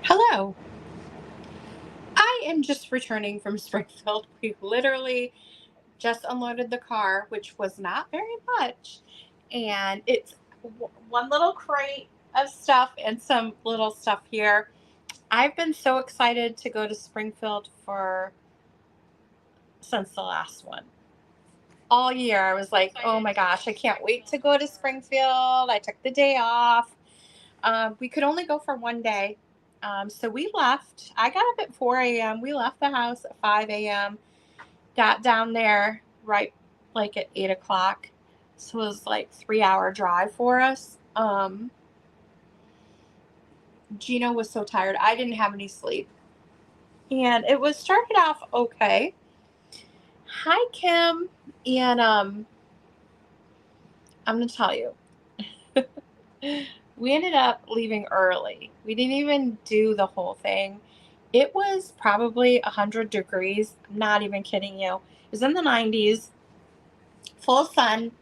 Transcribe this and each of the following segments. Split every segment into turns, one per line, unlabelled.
Hello. I am just returning from Springfield. We literally just unloaded the car, which was not very much. And it's one little crate of stuff and some little stuff here. I've been so excited to go to Springfield for since the last one. All year, I was like, oh my gosh, I can't wait to go to Springfield. I took the day off. We could only go for one day. So we left. I got up at 4 a.m. We left the house at 5 a.m. Got down there right like at 8 o'clock. So it was like 3 hour drive for us. Gino was so tired. I didn't have any sleep. And it was started off okay. Hi, Kim. And I'm going to tell you. We ended up leaving early. We didn't even do the whole thing. It was probably 100 degrees. I'm not even kidding you. It was in the 90s, full sun,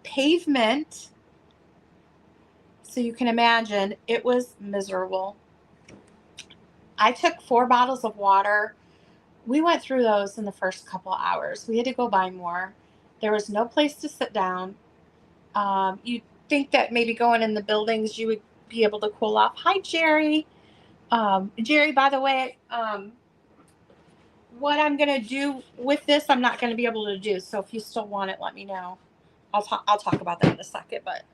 pavement. So you can imagine it was miserable. I took 4 bottles of water. We went through those in the first couple hours. We had to go buy more. There was no place to sit down. You'd think that maybe going in the buildings you would be able to cool off. Hi, Jerry. Jerry, by the way, what I'm going to do with this, I'm not going to be able to do. So if you still want it, let me know. I'll talk about that in a second. But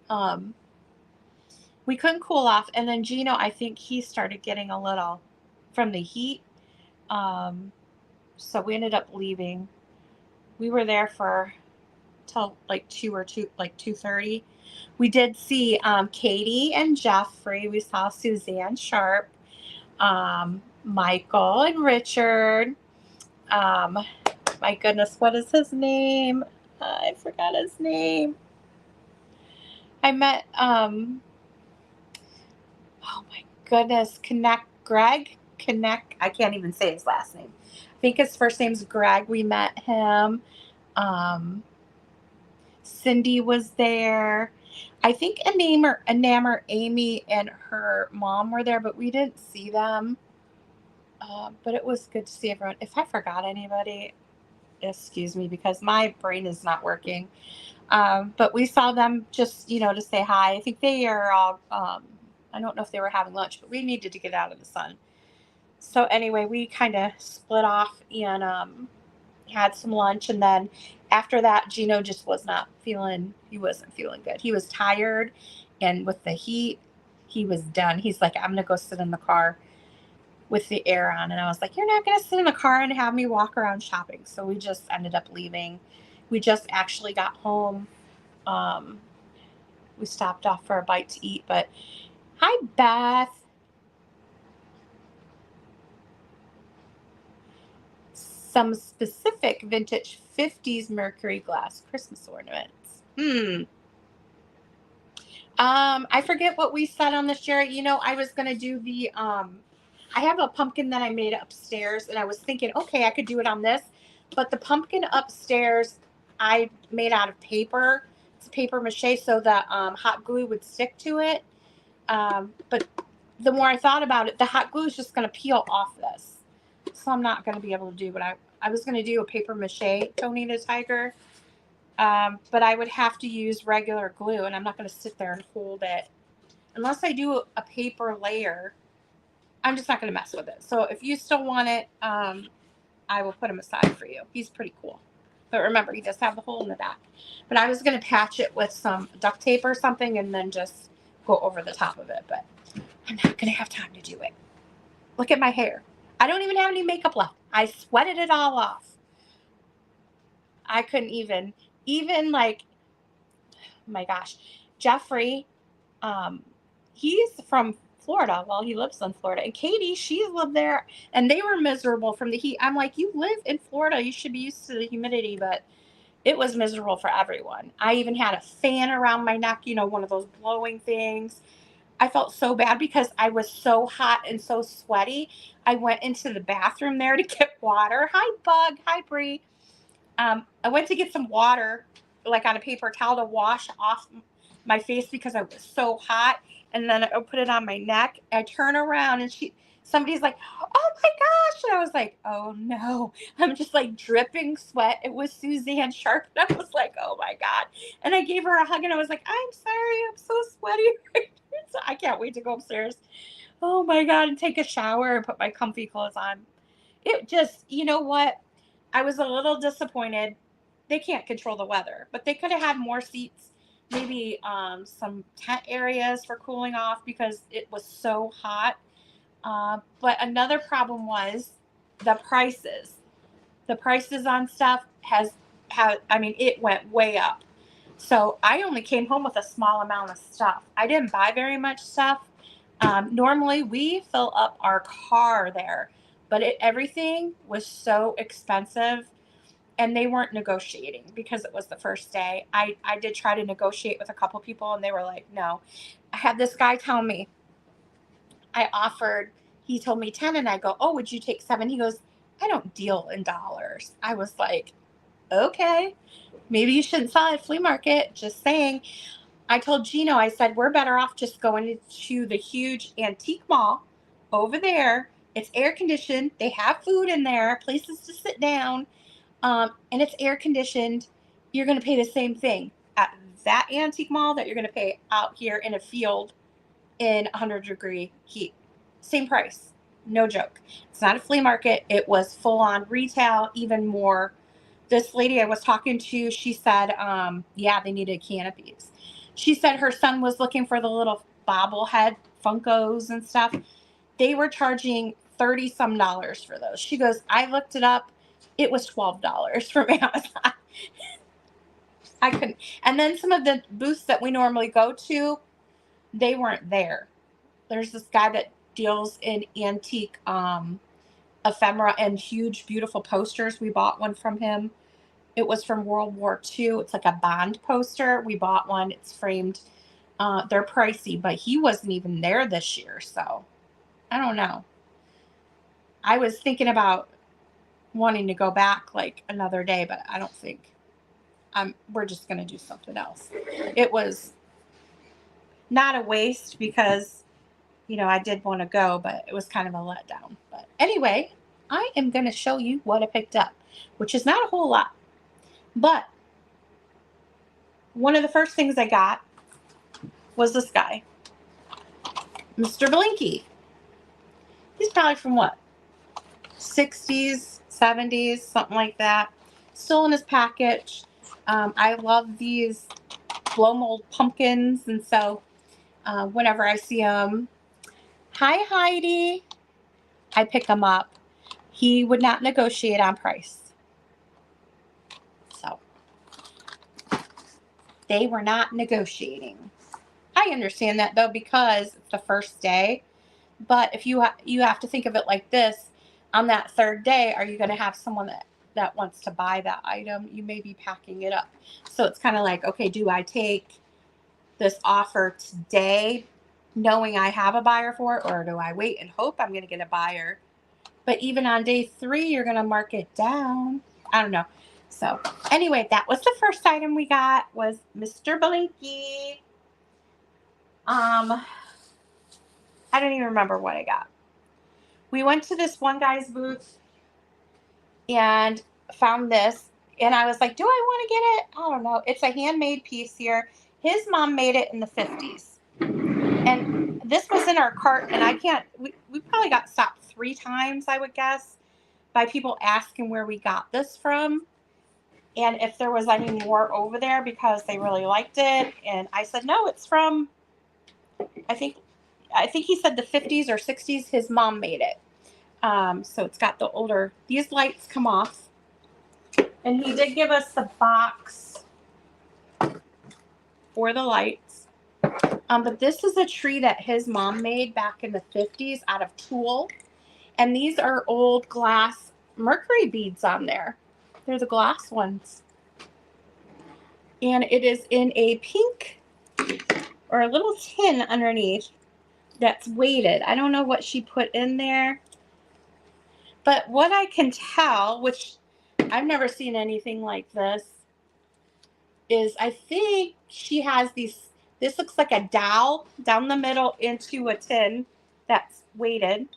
we couldn't cool off. And then Gino, I think he started getting a little from the heat. So we ended up leaving. We were there for till like 2:30. We did see Katie and Jeffrey. We saw Suzanne Sharp, Michael and Richard. Um, my goodness, what is his name? I forgot his name. I met, oh my goodness, Connect. I can't even say his last name. I think his first name's Greg. We met him. Um, Cindy was there. I think Enamor, Amy, and her mom were there, but we didn't see them. But it was good to see everyone. If I forgot anybody, excuse me, because my brain is not working. But we saw them just, to say hi. I think they are all, I don't know if they were having lunch, but we needed to get out of the sun. So anyway, we kind of split off and had some lunch. And then after that, Gino just he wasn't feeling good. He was tired. And with the heat, he was done. He's like, I'm going to go sit in the car with the air on. And I was like, you're not going to sit in the car and have me walk around shopping. So we just ended up leaving. We just actually got home. Um, we stopped off for a bite to eat. But hi, Beth. Some specific vintage 50s Mercury glass Christmas ornaments. I forget what we said on this, Jerry. I was going to do I have a pumpkin that I made upstairs, and I was thinking, okay, I could do it on this. But the pumpkin upstairs, I made out of paper. It's paper mache, so the hot glue would stick to it. But the more I thought about it, the hot glue is just going to peel off this. So I'm not going to be able to do what I was going to do a paper mache Tony the Tiger. But I would have to use regular glue, and I'm not going to sit there and hold it. Unless I do a paper layer, I'm just not going to mess with it. So if you still want it, I will put him aside for you. He's pretty cool. But remember, he does have the hole in the back. But I was going to patch it with some duct tape or something and then just go over the top of it. But I'm not going to have time to do it. Look at my hair. I don't even have any makeup left. I sweated it all off. I couldn't even like, my gosh, Jeffrey, he's from Florida. Well, he lives in Florida. And Katie, she's lived there, and they were miserable from the heat. I'm like, you live in Florida. You should be used to the humidity, but it was miserable for everyone. I even had a fan around my neck, one of those blowing things. I felt so bad because I was so hot and so sweaty. I went into the bathroom there to get water. Hi, Bug. Hi, Bree. I went to get some water, like on a paper towel, to wash off my face because I was so hot. and then I put it on my neck. I turn around and somebody's like, "Oh my gosh!" And I was like, "Oh no!" I'm just like dripping sweat. It was Suzanne Sharp, and I was like, "Oh my god!" And I gave her a hug, and I was like, "I'm sorry, I'm so sweaty." So I can't wait to go upstairs. Oh my god, and take a shower and put my comfy clothes on. It just, you know what? I was a little disappointed. They can't control the weather, but they could have had more seats, maybe some tent areas for cooling off because it was so hot. But another problem was the prices. The prices on stuff I mean, it went way up. So I only came home with a small amount of stuff. I didn't buy very much stuff. Normally we fill up our car there, but everything was so expensive and they weren't negotiating because it was the first day. I did try to negotiate with a couple people and they were like, no. I had this guy tell me, he told me 10 and I go, oh, would you take 7? He goes, I don't deal in dollars. I was like, okay, maybe you shouldn't sell at a flea market. Just saying. I told Gino, I said, we're better off just going to the huge antique mall over there. It's air conditioned. They have food in there, places to sit down, and it's air conditioned. You're going to pay the same thing at that antique mall that you're going to pay out here in a field in 100-degree heat. Same price. No joke. It's not a flea market. It was full on retail, even more. This lady I was talking to, she said, yeah, they needed canopies. She said her son was looking for the little bobblehead Funkos and stuff. They were charging $30 some for those. She goes, I looked it up. It was $12 from Amazon. I couldn't. And then some of the booths that we normally go to, they weren't there. There's this guy that deals in antique ephemera and huge, beautiful posters. We bought one from him. It was from World War II. It's like a Bond poster. We bought one. It's framed. They're pricey, but he wasn't even there this year. So I don't know. I was thinking about wanting to go back like another day, but I don't think we're just going to do something else. It was not a waste because, I did want to go, but it was kind of a letdown. But anyway, I am going to show you what I picked up, which is not a whole lot. But one of the first things I got was this guy, Mr. Blinky. He's probably from what? 60s, 70s, something like that. Still in his package. I love these blow mold pumpkins, and so whenever I see them, hi Heidi, I pick them up. He would not negotiate on price. So they were not negotiating. I understand that though because it's the first day. But if you have to think of it like this, on that third day, are you going to have someone that wants to buy that item? You may be packing it up. So it's kind of like, okay, do I take this offer today knowing I have a buyer for it, or do I wait and hope I'm going to get a buyer? But even on day 3, you're going to mark it down. I don't know. So anyway, that was the first item we got, was Mr. Blinky. I don't even remember what I got. We went to this one guy's booth and found this, and I was like, do I want to get it? I don't know. It's a handmade piece here. His mom made it in the 50s. And this was in our cart, and we probably got stopped 3 times, I would guess, by people asking where we got this from and if there was any more over there because they really liked it. And I said, no, it's from, I think he said the 50s or 60s. His mom made it. So it's got the older, these lights come off. And he did give us the box for the lights. But this is a tree that his mom made back in the 50s out of tulle. And these are old glass mercury beads on there. They're the glass ones. And it is in a pink or a little tin underneath that's weighted. I don't know what she put in there. But what I can tell, which I've never seen anything like this, is I think she has these This looks like a dowel down the middle into a tin that's weighted.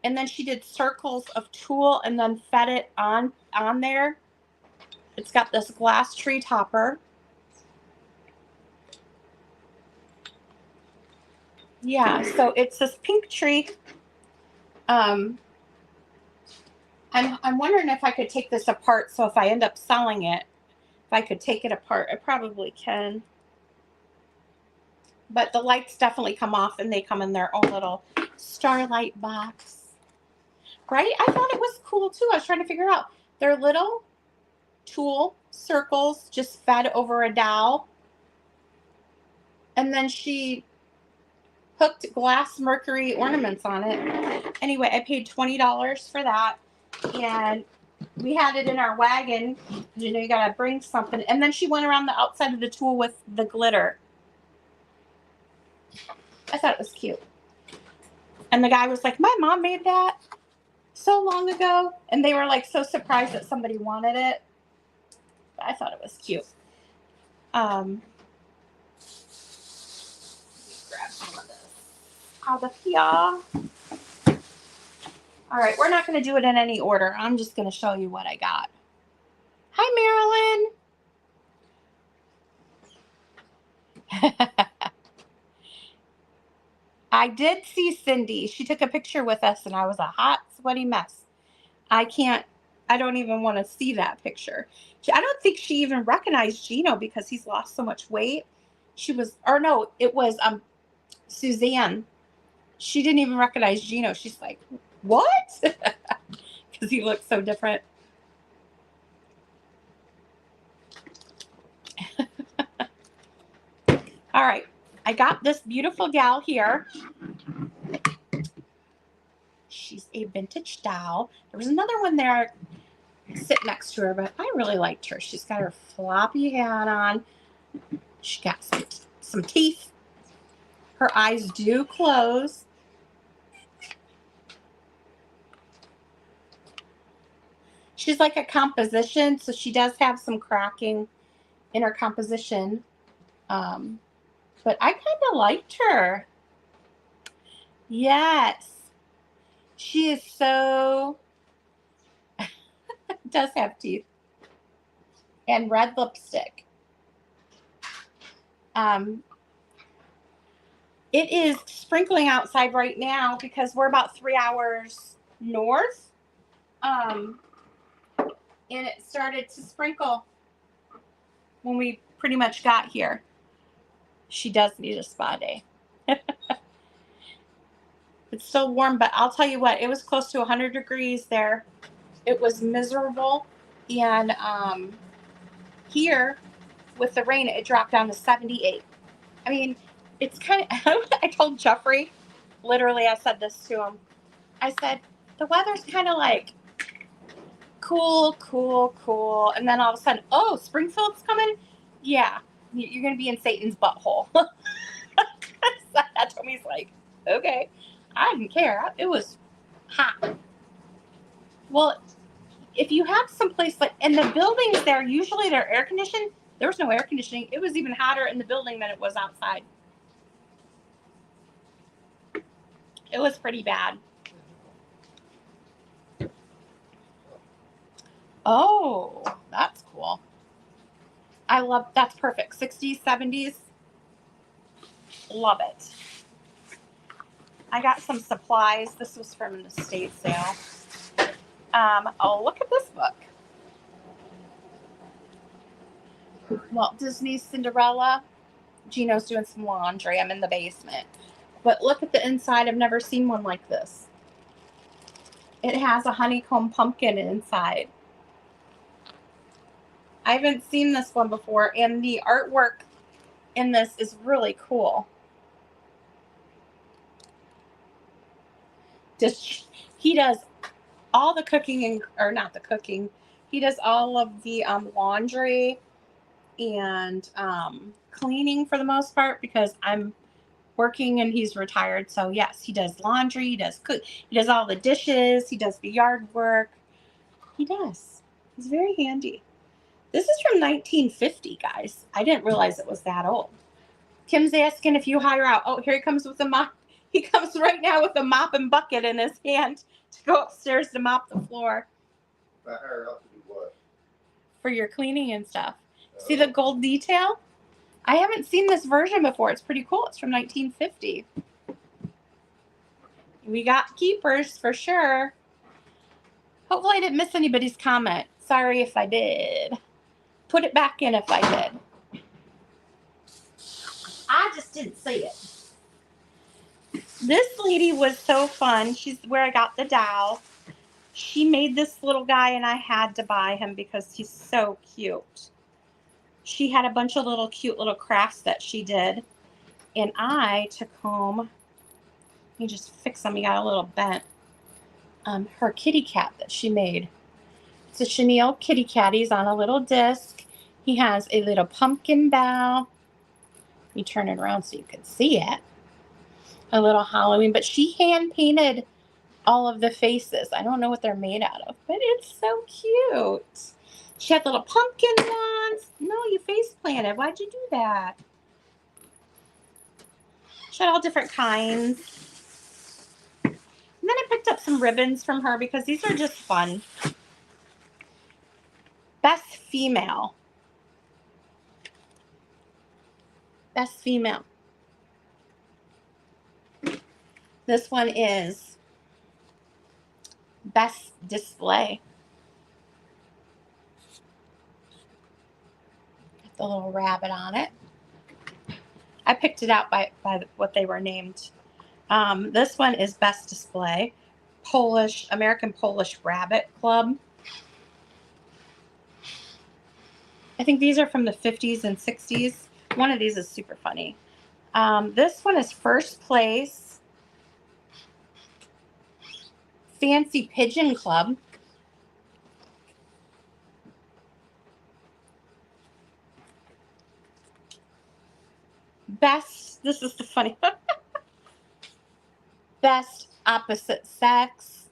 And then she did circles of tulle and then fed it on there. It's got this glass tree topper. Yeah, so it's this pink tree. I'm wondering if I could take this apart, so if I end up selling it, if I could take it apart. I probably can. But the lights definitely come off, and they come in their own little starlight box. Right? I thought it was cool, too. I was trying to figure out. They're little tulle circles just fed over a dowel. And then she hooked glass mercury ornaments on it. Anyway, I paid $20 for that. And we had it in our wagon. You know, you got to bring something. And then she went around the outside of the tulle with the glitter. I thought it was cute. And the guy was like, my mom made that so long ago. And they were like so surprised that somebody wanted it. But I thought it was cute. Grab some of this out of here. All right, we're not going to do it in any order. I'm just going to show you what I got. Hi, Marilyn. I did see Cindy. She took a picture with us, and I was a hot, sweaty mess. I don't even want to see that picture. I don't think she even recognized Gino because he's lost so much weight. It was Suzanne. She didn't even recognize Gino. She's like, what? Because he looks so different. All right. I got this beautiful gal here. She's a vintage doll. There was another one there sit next to her, but I really liked her. She's got her floppy hat on. She got some teeth. Her eyes do close. She's like a composition, so she does have some cracking in her composition. But I kind of liked her. Yes. She is so... does have teeth. And red lipstick. It is sprinkling outside right now because we're about 3 hours north. And it started to sprinkle when we pretty much got here. She does need a spa day. It's still warm, but I'll tell you what, it was close to 100 degrees there. It was miserable. And here, with the rain, it dropped down to 78. I mean, it's kind of, I told Jeffrey, literally, I said this to him. I said, the weather's kind of like cool, cool, cool. And then all of a sudden, oh, Springfield's coming? Yeah, you're going to be in Satan's butthole. That's what he's like, okay. I didn't care. It was hot. Well, if you have someplace like, and the buildings there, usually they're air conditioned. There was no air conditioning. It was even hotter in the building than it was outside. It was pretty bad. Oh, that's cool. I love, that's perfect. 60s, 70s. Love it. I got some supplies. This was from an estate sale. Oh, look at this book. Walt Disney's Cinderella. Gino's doing some laundry. I'm in the basement. But look at the inside. I've never seen one like this. It has a honeycomb pumpkin inside. I haven't seen this one before, and the artwork in this is really cool. He does all the cooking, or not the cooking. He does all of the laundry and cleaning for the most part because I'm working and he's retired. So yes, he does laundry, he does cook, he does all the dishes, he does the yard work. He does. He's very handy. This is from 1950, guys. I didn't realize it was that old. Kim's asking if you hire out. Oh, here he comes with a mop. He comes right now with a mop and bucket in his hand to go upstairs to mop the floor.
I hire out to do what?
For your cleaning and stuff. See the gold detail? I haven't seen this version before. It's pretty cool. It's from 1950. We got keepers for sure. Hopefully I didn't miss anybody's comment. Sorry if I did. Put it back in if I did. I just didn't see it. This lady was so fun. She's where I got the dowel. She made this little guy and I had to buy him because he's so cute. She had a bunch of little cute little crafts that she did. And I took home, let me just fix them. He got a little bent. Her kitty cat that she made. It's a chenille kitty cat. He's on a little disc. He has a little pumpkin bow. Let me turn it around so you can see it. A little Halloween, but she hand painted all of the faces. I don't know what they're made out of, but it's so cute. She had little pumpkin ones. No, you face planted. Why'd you do that? She had all different kinds. And then I picked up some ribbons from her because these are just fun. Best female. Best female. This one is best display. Got the little rabbit on it. I picked it out by what they were named. This one is best display. American Polish Rabbit Club. I think these are from the 50s and 60s. One of these is super funny. This one is first place. Fancy Pigeon Club. Best, this is the funny one. Best opposite sex.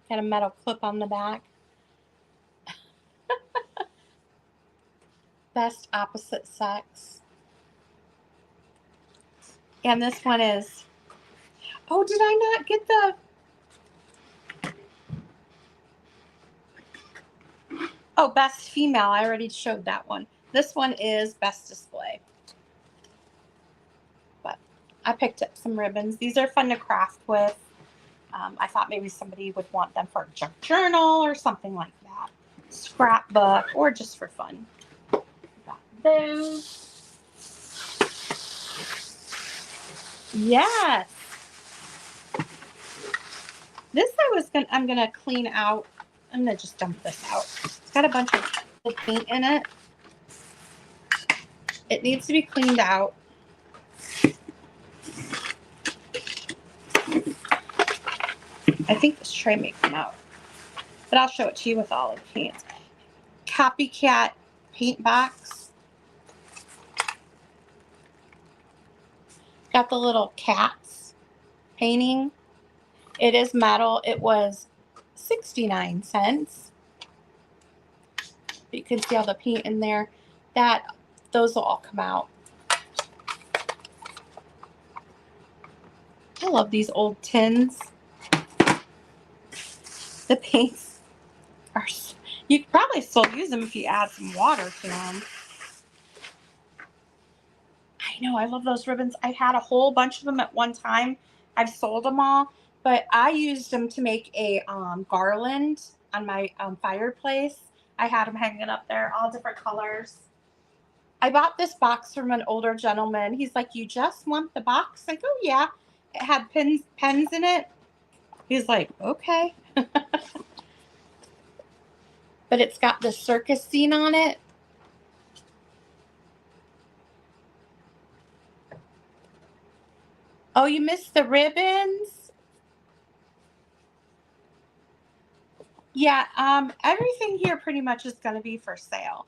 Got a metal clip on the back. Best opposite sex. And this one is, oh, did I not get the, oh, best female. I already showed that one. This one is best display. But I picked up some ribbons. These are fun to craft with. I thought maybe somebody would want them for a junk journal or something like that. Scrapbook or just for fun. Got those. Yes. This I'm gonna clean out. I'm gonna just dump this out. It's got a bunch of paint in it. It needs to be cleaned out. I think this tray may come out, but I'll show it to you with all of the paints. Copycat paint box. Got the little cats painting. It is metal. It was 69 cents. You can see all the paint in there. Those will all come out. I love these old tins. The paints are, you could probably still use them if you add some water to them. I know, I love those ribbons. I had a whole bunch of them at one time. I've sold them all, but I used them to make a garland on my fireplace. I had them hanging up there, all different colors. I bought this box from an older gentleman. He's like, you just want the box? Like, oh yeah. It had pens in it. He's like, okay. But it's got the circus scene on it. Oh, you missed the ribbons? Yeah, everything here pretty much is going to be for sale.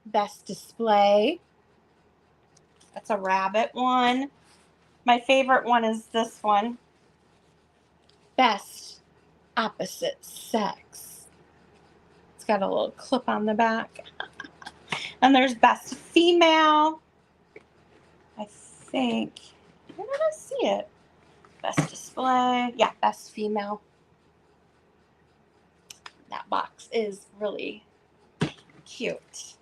Best display. That's a rabbit one. My favorite one is this one. Best opposite sex. It's got a little clip on the back. And there's best female. I think. Where did I see it? Best display. Yeah, best female. That box is really cute.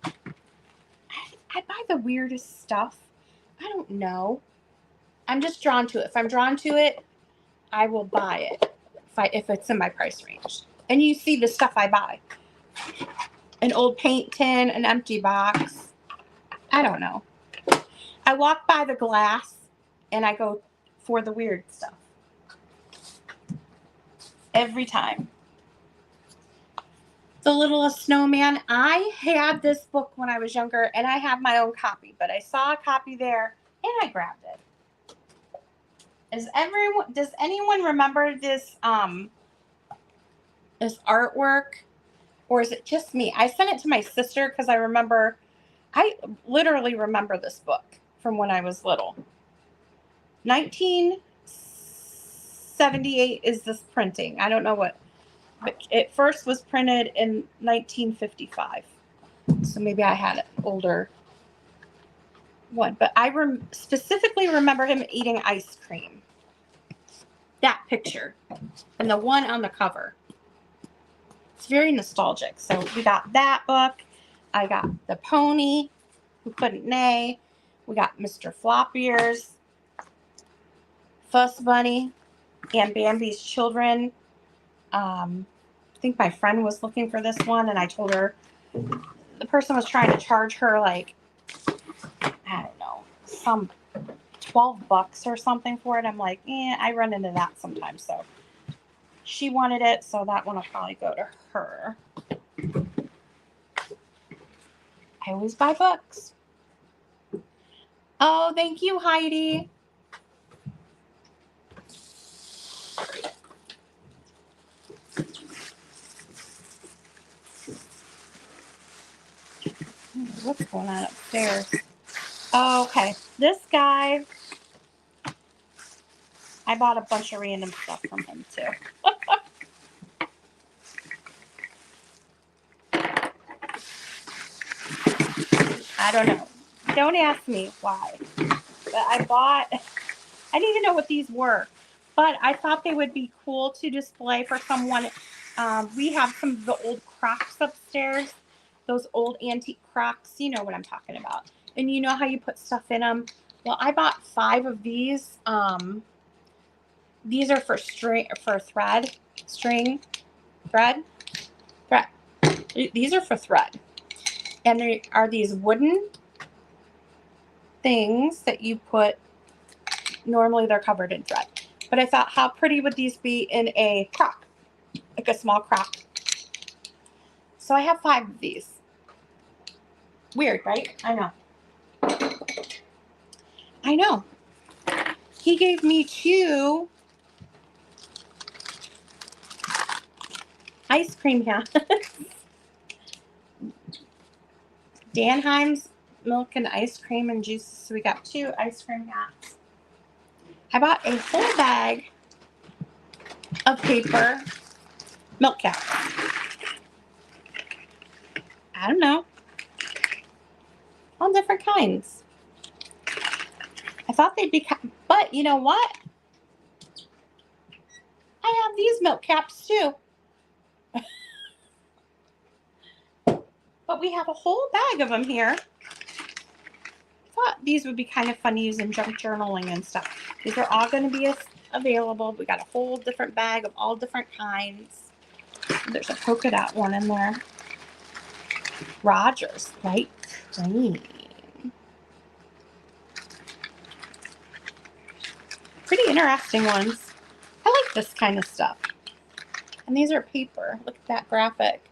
I buy the weirdest stuff. I don't know. I'm just drawn to it. If I'm drawn to it, I will buy it if it's in my price range. And you see the stuff I buy. An old paint tin, an empty box. I don't know. I walk by the glass and I go for the weird stuff. Every time. The Littlest Snowman. I had this book when I was younger and I have my own copy, but I saw a copy there and I grabbed it. Does anyone remember this this artwork? Or is it just me? I sent it to my sister because I literally remember this book from when I was little. 1978 is this printing. I don't know what, but it first was printed in 1955. So maybe I had an older one. But I specifically remember him eating ice cream. That picture and the one on the cover. It's very nostalgic. So we got that book. I got The Pony Who Couldn't Neigh. We got Mr. Flop Ears, Fuss Bunny, and Bambi's Children. I think my friend was looking for this one, and I told her the person was trying to charge her like, I don't know, some $12 or something for it. I'm like, I run into that sometimes. So she wanted it, so that one will probably go to her. I always buy books. Oh, thank you, Heidi. What's going on upstairs? Oh, okay. This guy, I bought a bunch of random stuff from him too. I don't know. Don't ask me why. But I didn't even know what these were. But I thought they would be cool to display for someone. We have some of the old Crocs upstairs. Those old antique Crocs. You know what I'm talking about. And you know how you put stuff in them. Well, I bought 5 of these. These are for thread. These are for thread. And there are these wooden things that you put. Normally they're covered in thread. But I thought, how pretty would these be in a crock? Like a small crock. So I have 5 of these. Weird, right? I know. He gave me 2 ice cream hats. Danheim's milk and ice cream and juices. So we got 2 ice cream hats. I bought a whole bag of paper milk caps. I don't know. All different kinds. I thought they'd be, but you know what? I have these milk caps too. But we have a whole bag of them here. I thought these would be kind of fun to use in junk journaling and stuff. These are all going to be available. We got a whole different bag of all different kinds. There's a polka dot one in there. Rogers light cream. Pretty interesting ones. I like this kind of stuff. And these are paper. Look at that graphic.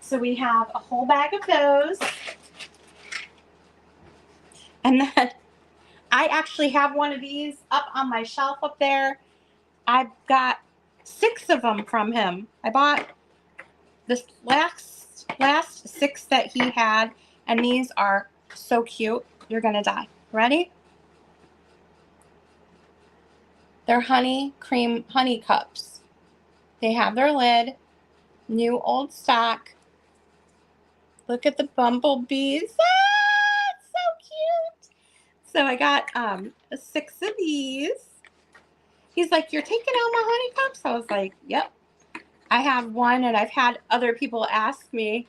So we have a whole bag of those. And then I actually have one of these up on my shelf up there. I've got 6 of them from him. I bought this last 6 that he had. And these are so cute. You're going to die. Ready? They're honey cups. They have their lid. New old stock. Look at the bumblebees. Ah, it's so cute. So I got 6 of these. He's like, "You're taking out my honeycombs?" I was like, "Yep." I have one, and I've had other people ask me,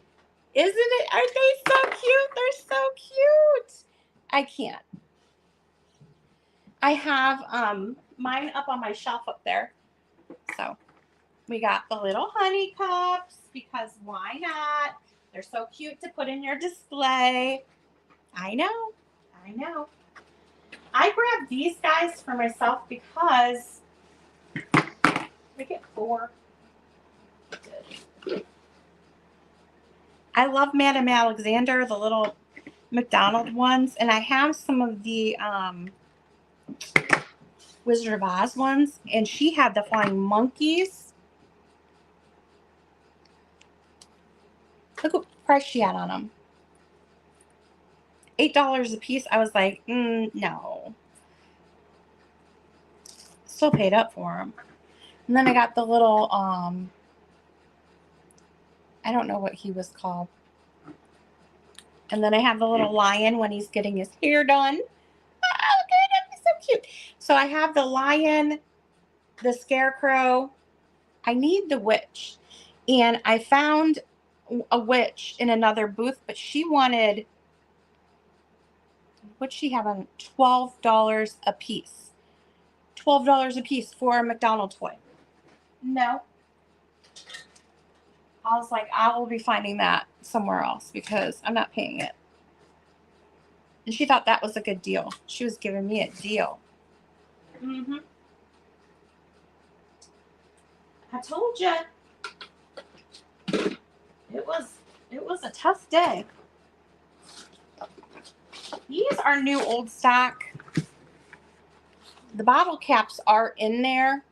"Isn't it? Aren't they so cute? They're so cute." I can't. I have mine up on my shelf up there. So we got the little honey cups because why not? They're so cute to put in your display. I know. I know. I grabbed these guys for myself because we get 4. I love Madame Alexander, the little McDonald ones, and I have some of the Wizard of Oz ones, and she had the flying monkeys. Look what price she had on them. $8 a piece. I was like, no. Still paid up for them. And then I got the little, I don't know what he was called. And then I have the little lion when he's getting his hair done. Oh, look at him. He's so cute. So I have the lion, the scarecrow. I need the witch. And I found a witch in another booth, but she wanted, what'd she have on? $12 a piece. $12 a piece for a McDonald's toy. No. I was like, I will be finding that somewhere else because I'm not paying it. And she thought that was a good deal. She was giving me a deal. Mm-hmm. I told you. It was a tough day. These are new old stock. The bottle caps are in there.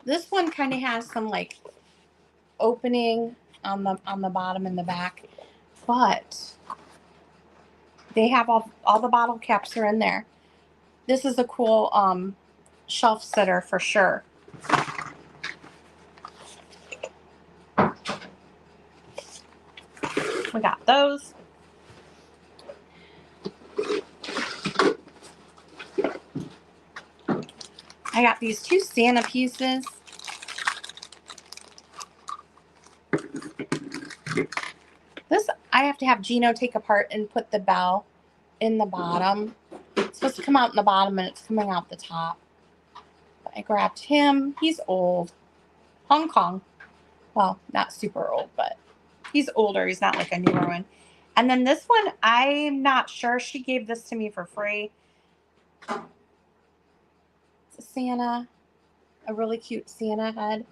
This one kind of has some like opening on the bottom and the back, but they have all the bottle caps are in there. This is a cool shelf sitter for sure. We got those. I got these 2 Santa pieces. This I have to have Gino take apart and put the bell in the bottom. It's supposed to come out in the bottom and it's coming out the top. But I grabbed him. He's old. Hong Kong. Well, not super old, but he's older. He's not like a newer one. And then this one, I'm not sure. She gave this to me for free. It's a Santa. A really cute Santa head.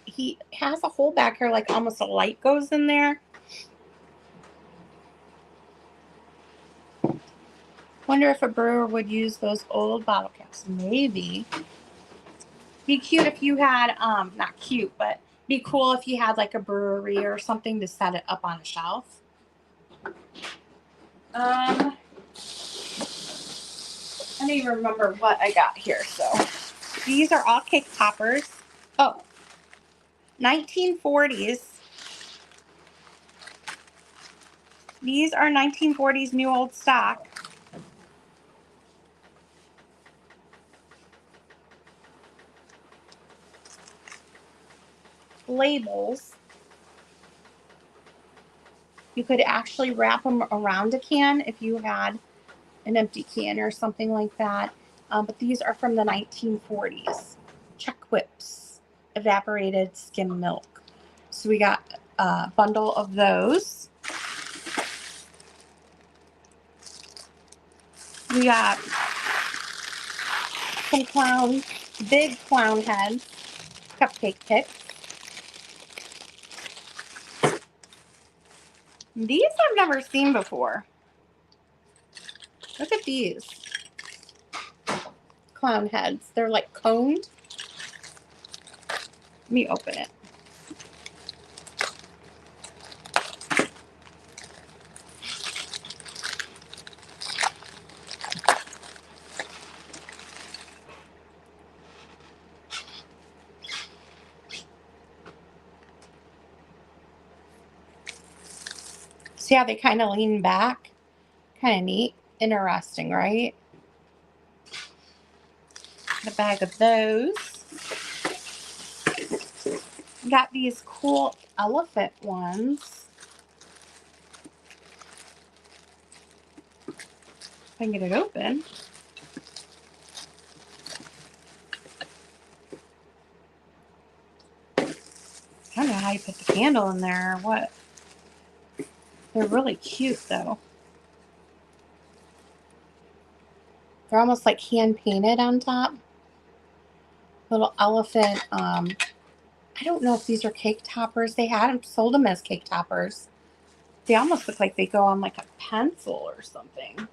He has a hole back here, like almost a light goes in there. Wonder if a brewer would use those old bottle caps. Maybe. Be cute if you had, not cute, but be cool if you had like a brewery or something to set it up on a shelf. I don't even remember what I got here. So these are all cake poppers. Oh, 1940s. These are 1940s new old stock. Labels. You could actually wrap them around a can if you had an empty can or something like that. But these are from the 1940s. Check whips, evaporated skim milk. So we got a bundle of those. We got some big clown heads, cupcake picks. These I've never seen before. Look at these clown heads. They're like coned. Let me open it. See how they kind of lean back? Kind of neat. Interesting, right? Got a bag of those. Got these cool elephant ones. If I can get it open. I don't know how you put the candle in there or what. They're really cute though. They're almost like hand painted on top. Little elephant. I don't know if these are cake toppers. They had them, sold them as cake toppers. They almost look like they go on like a pencil or something.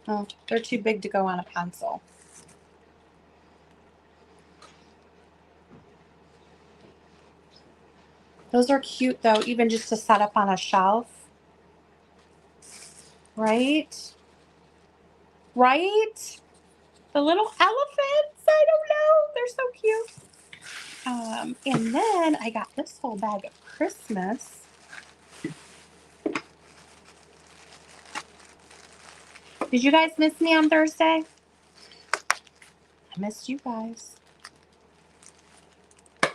Oh, they're too big to go on a pencil. Those are cute though, even just to set up on a shelf. Right? Right? The little elephants. I don't know. They're so cute. And then I got this whole bag of Christmas. Did you guys miss me on Thursday? I missed you guys.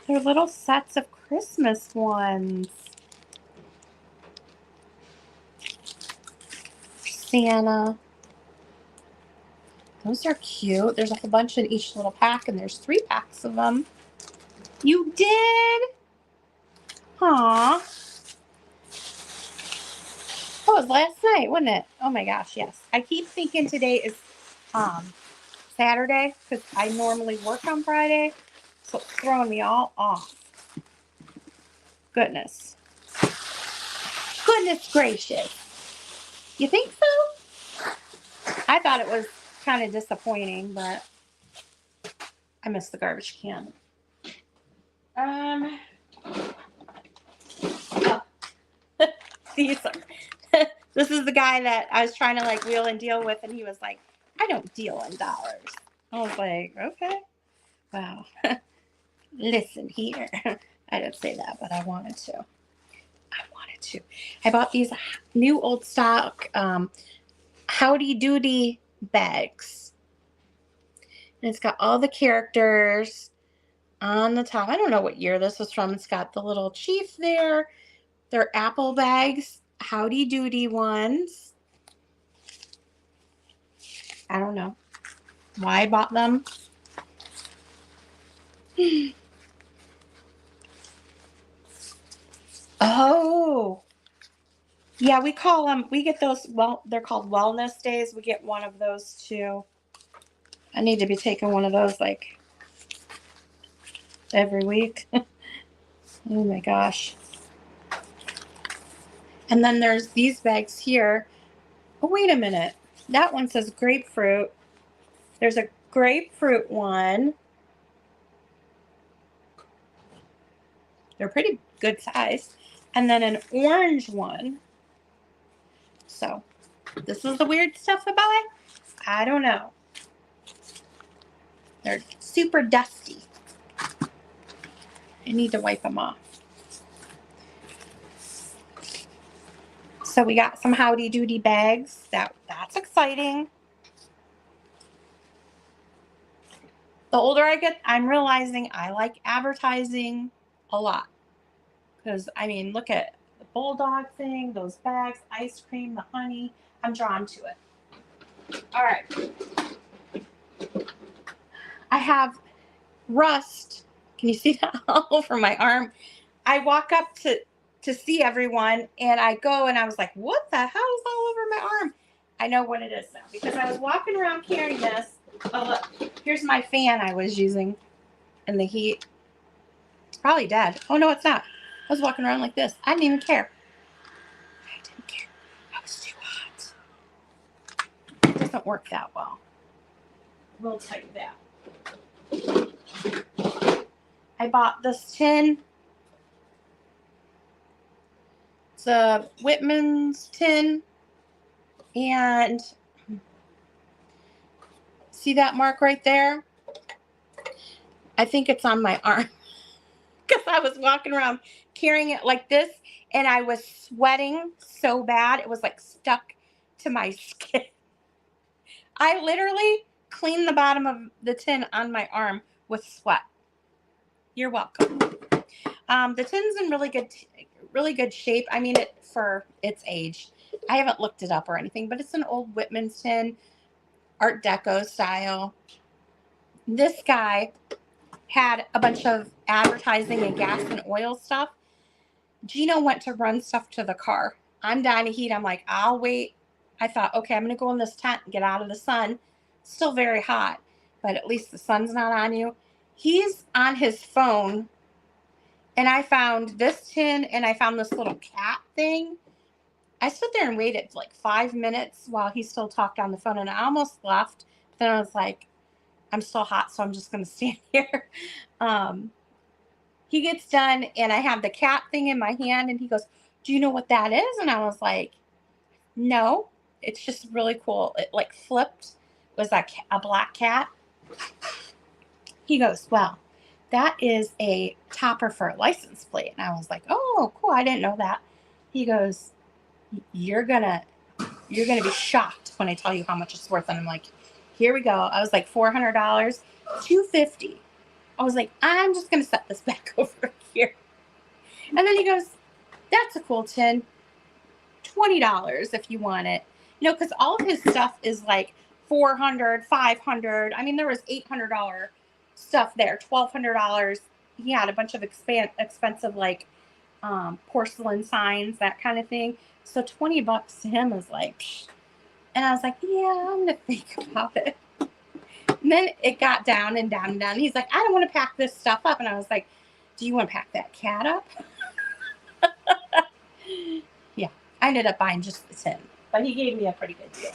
They're little sets of Christmas ones. Santa. Those are cute. There's a whole bunch in each little pack, and there's 3 packs of them. You did? Aw. Oh, it was last night, wasn't it? Oh my gosh, yes. I keep thinking today is Saturday because I normally work on Friday, so it's throwing me all off. Goodness. Goodness gracious. You think so? I thought it was kind of disappointing, but I missed the garbage can. Oh. These are, this is the guy that I was trying to like wheel and deal with, and he was like, I don't deal in dollars. I was like, okay. Wow. Listen here. I didn't say that, but I wanted to. I bought these new old stock Howdy Doody bags. And it's got all the characters on the top. I don't know what year this was from. It's got the little chief there. They're Apple bags. Howdy Doody ones. I don't know why I bought them. Oh. Yeah, we call them, we get those, well, they're called wellness days. We get one of those too. I need to be taking one of those like every week. Oh my gosh. And then there's these bags here. Oh, wait a minute. That one says grapefruit. There's a grapefruit one. They're pretty good size. And then an orange one. So, this is the weird stuff to buy? I don't know. They're super dusty. I need to wipe them off. So we got some Howdy Doody bags. That's exciting. The older I get, I'm realizing I like advertising a lot. Because, I mean, look at the bulldog thing, those bags, ice cream, the honey. I'm drawn to it. All right. I have rust. Can you see that all over my arm? I walk up to see everyone, and I go, and I was like, what the hell is all over my arm? I know what it is now, because I was walking around carrying this. Oh, look, here's my fan I was using in the heat. It's probably dead. Oh, no, it's not. I was walking around like this. I didn't even care. I didn't care. I was too hot. It doesn't work that well. We'll tell you that. I bought this tin. It's a Whitman's tin. And see that mark right there? I think it's on my arm. because I was walking around carrying it like this, and I was sweating so bad. It was like stuck to my skin. I literally cleaned the bottom of the tin on my arm with sweat. You're welcome. The tin's in really good shape. I mean, it for its age. I haven't looked it up or anything, but it's an old Whitman's tin, Art Deco style. This guy had a bunch of advertising and gas and oil stuff. Gino went to run stuff to the car. I'm dying of heat. I'm like, I'll wait. I thought, okay, I'm going to go in this tent and get out of the sun. Still very hot, but at least the sun's not on you. He's on his phone, and I found this tin, and I found this little cat thing. I stood there and waited for like 5 minutes while he still talked on the phone, and I almost left. But then I was like, I'm still hot, so I'm just going to stand here. He gets done, and I have the cat thing in my hand, and he goes, do you know what that is? And I was like, no, it's just really cool. It like flipped. It was like a black cat. He goes, well, that is a topper for a license plate. And I was like, oh, cool. I didn't know that. He goes, you're gonna be shocked when I tell you how much it's worth. And I'm like, here we go. I was like, $400, $250. I was like, I'm just gonna set this back over here. And then he goes, that's a cool tin. $20 if you want it. You know, because all of his stuff is like $400, $500. I mean, there was $800 stuff there, $1,200. He had a bunch of expensive like porcelain signs, that kind of thing. So $20 to him was like, psh. And I was like, yeah, I'm gonna think about it. And then it got down and down and down. He's like, I don't want to pack this stuff up. And I was like, do you want to pack that cat up? Yeah, I ended up buying just the tin, but he gave me a pretty good deal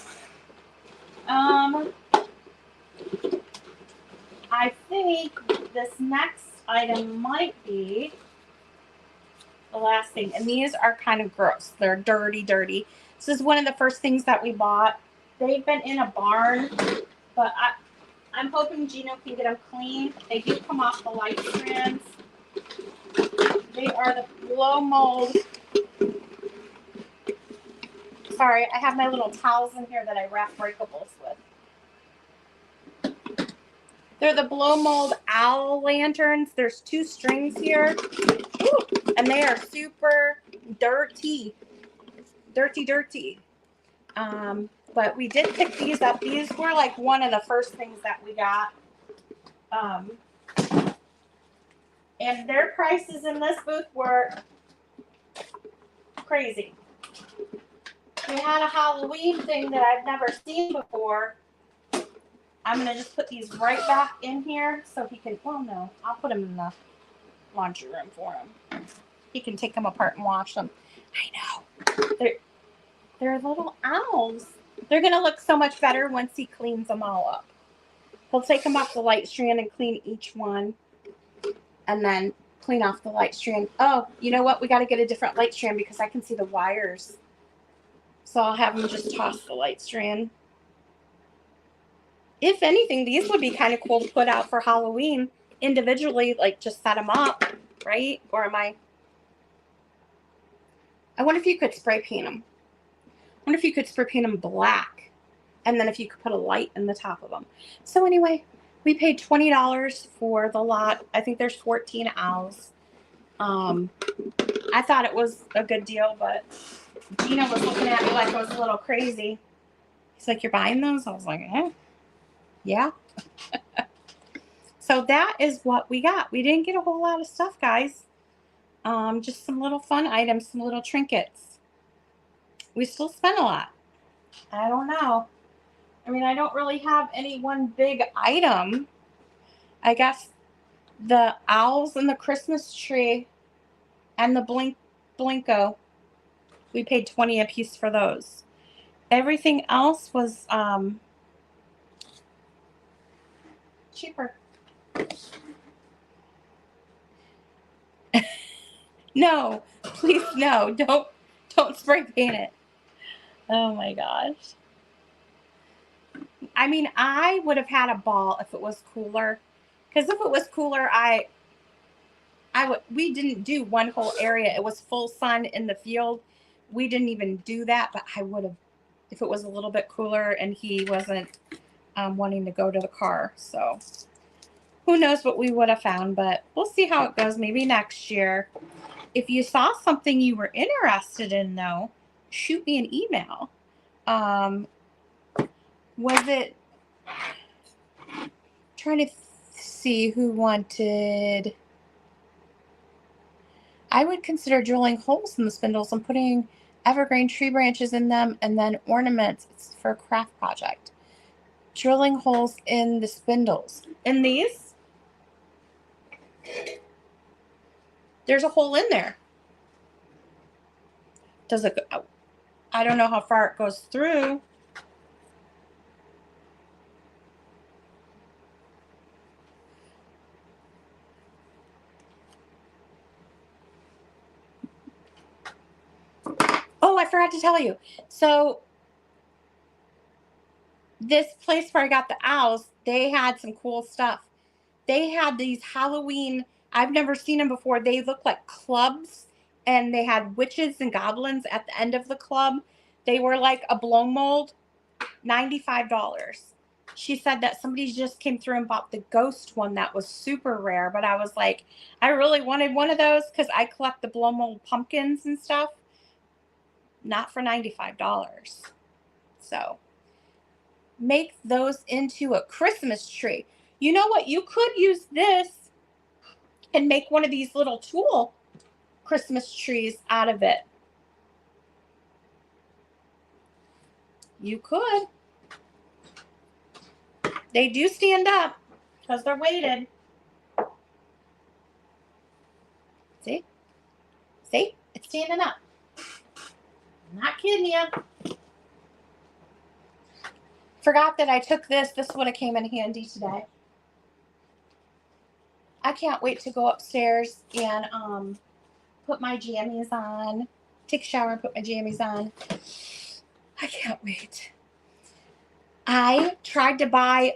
on it. I think this next item might be the last thing, and these are kind of gross. They're dirty. This is one of the first things that we bought. They've been in a barn, but I'm hoping Gino can get them clean. They do come off the light strands. They are the blow mold. Sorry, I have my little towels in here that I wrap breakables with. They're the blow mold owl lanterns. There's 2 strings here. Ooh, and they are super dirty. Dirty. But we did pick these up. These were like one of the first things that we got. And their prices in this booth were crazy. We had a Halloween thing that I've never seen before. I'm going to just put these right back in here so he can, well, no, I'll put them in the laundry room for him. He can take them apart and wash them. I know. They're little owls. They're going to look so much better once he cleans them all up. He'll take them off the light strand and clean each one. And then clean off the light strand. Oh, you know what? We got to get a different light strand because I can see the wires. So I'll have him just toss the light strand. If anything, these would be kind of cool to put out for Halloween individually, like just set them up, right? Or I wonder if you could spray paint them. I wonder if you could spray paint them black. And then if you could put a light in the top of them. So anyway, we paid $20 for the lot. I think there's 14 owls. I thought it was a good deal, but Gina was looking at me like I was a little crazy. He's like, you're buying those? I was like, yeah. So that is what we got. We didn't get a whole lot of stuff, guys. Just some little fun items, some little trinkets. We still spent a lot. I don't know. I mean, I don't really have any one big item. I guess the owls and the Christmas tree and the Blinko, we paid $20 a piece for those. Everything else was cheaper. No, please no. Don't spray paint it. Oh my gosh. I mean, I would have had a ball if it was cooler. Because if it was cooler, I we didn't do one whole area. It was full sun in the field. We didn't even do that, but I would have if it was a little bit cooler and he wasn't wanting to go to the car. So who knows what we would have found, but we'll see how it goes maybe next year. If you saw something you were interested in, though, shoot me an email. Was it trying to see who wanted? I would consider drilling holes in the spindles and putting evergreen tree branches in them and then ornaments. It's for a craft project. Drilling holes in the spindles. In these, there's a hole in there. Does it go? I don't know how far it goes through. Oh, I forgot to tell you. So this place where I got the owls, they had some cool stuff. They had these Halloween, I've never seen them before. They look like clubs, and they had witches and goblins at the end of the club. They were like a blow mold, $95. She said that somebody just came through and bought the ghost one that was super rare, but I was like, I really wanted one of those because I collect the blow mold pumpkins and stuff. Not for $95. So make those into a Christmas tree. You know what? You could use this and make one of these little tulle Christmas trees out of it. You could. They do stand up because they're weighted. See? See? It's standing up. I'm not kidding you. Forgot that I took this. This would have came in handy today. I can't wait to go upstairs and put my jammies on. Take a shower and put my jammies on. I can't wait. I tried to buy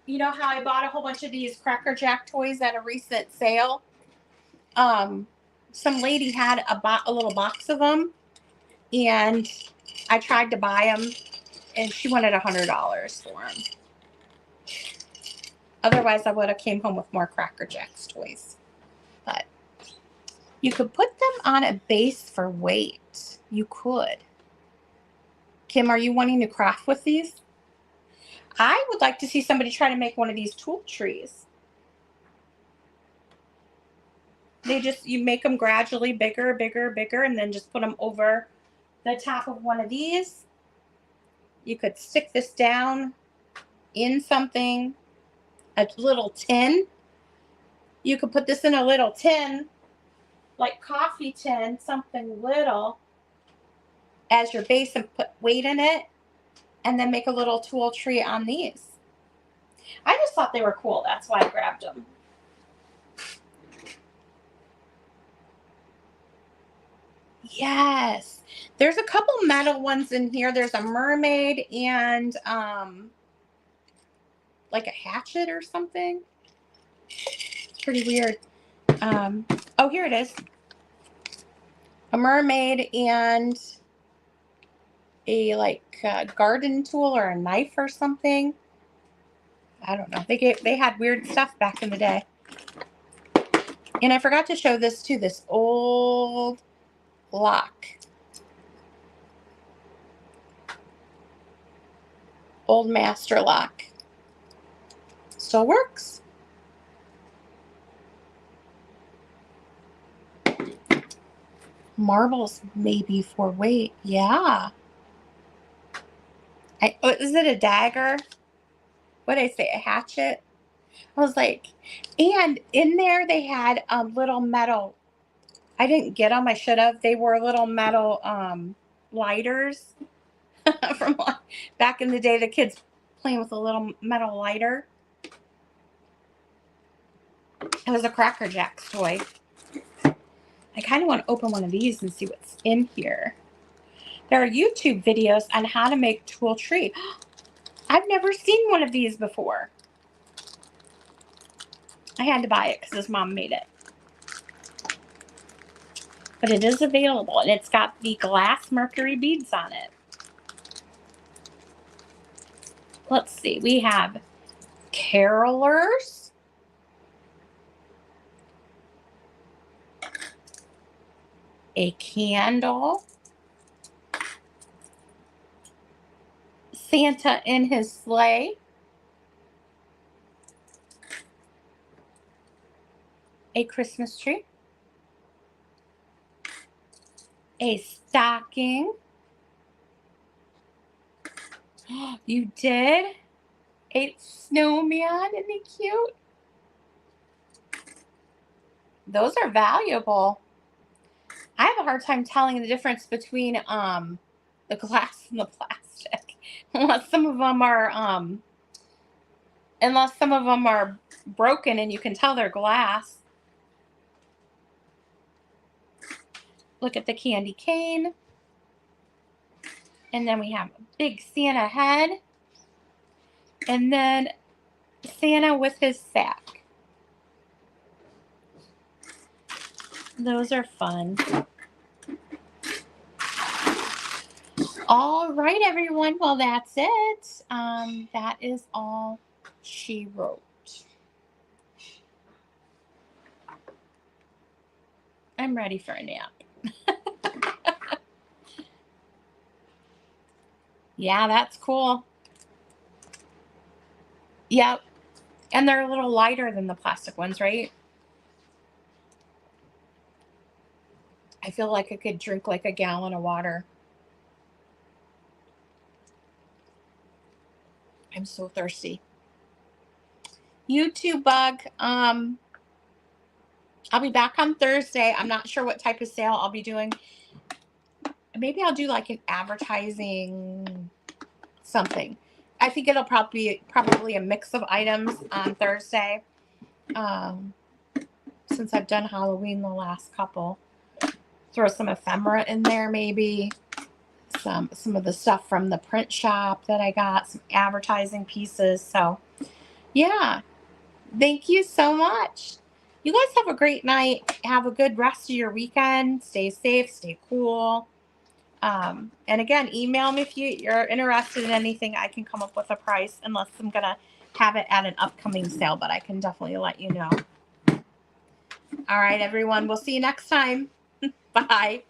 you know how I bought a whole bunch of these Cracker Jack toys at a recent sale? Some lady had a little box of them, and I tried to buy them, and she wanted $100 for them. Otherwise, I would have came home with more Cracker Jacks toys. But you could put them on a base for weight. You could. Kim, are you wanting to craft with these? I would like to see somebody try to make one of these tulle trees. You make them gradually bigger, bigger, bigger, and then just put them over the top of one of these. You could stick this down in something, a little tin. You could put this in a little tin, like coffee tin, something little, as your base and put weight in it, and then make a little tulle tree on these. I just thought they were cool. That's why I grabbed them. Yes. There's a couple metal ones in here. There's a mermaid and like a hatchet or something. It's pretty weird. Oh, here it is. A mermaid and a garden tool or a knife or something. I don't know. They had weird stuff back in the day. And I forgot to show this too. This old lock. Old master lock. Still works. Marbles maybe for weight. Yeah. Is it a dagger? What did I say? A hatchet? I was like, and in there they had little metal. I didn't get them. I should have. They were little metal lighters from back in the day. The kids playing with a little metal lighter. It was a Cracker Jacks toy. I kind of want to open one of these and see what's in here. There are YouTube videos on how to make tulle tree. I've never seen one of these before. I had to buy it because his mom made it. But it is available, and it's got the glass mercury beads on it. Let's see. We have carolers, a candle, Santa in his sleigh, a Christmas tree, a stocking. You did? A snowman, isn't he cute? Those are valuable. I have a hard time telling the difference between the glass and the plastic. Unless some of them are broken and you can tell they're glass. Look at the candy cane. And then we have a big Santa head. And then Santa with his sack. Those are fun. All right, everyone. Well, that's it. That is all she wrote. I'm ready for a nap. Yeah, that's cool. Yep. And they're a little lighter than the plastic ones, right? I feel like I could drink like a gallon of water. I'm so thirsty. YouTube bug. I'll be back on Thursday. I'm not sure what type of sale I'll be doing. Maybe I'll do like an advertising something. I think it'll probably a mix of items on Thursday. Since I've done Halloween the last couple. Throw some ephemera in there, maybe. Some of the stuff from the print shop that I got. Some advertising pieces. So, yeah. Thank you so much. You guys have a great night. Have a good rest of your weekend. Stay safe. Stay cool. And again, email me if you're interested in anything. I can come up with a price unless I'm going to have it at an upcoming sale, but I can definitely let you know. All right, everyone. We'll see you next time. Bye.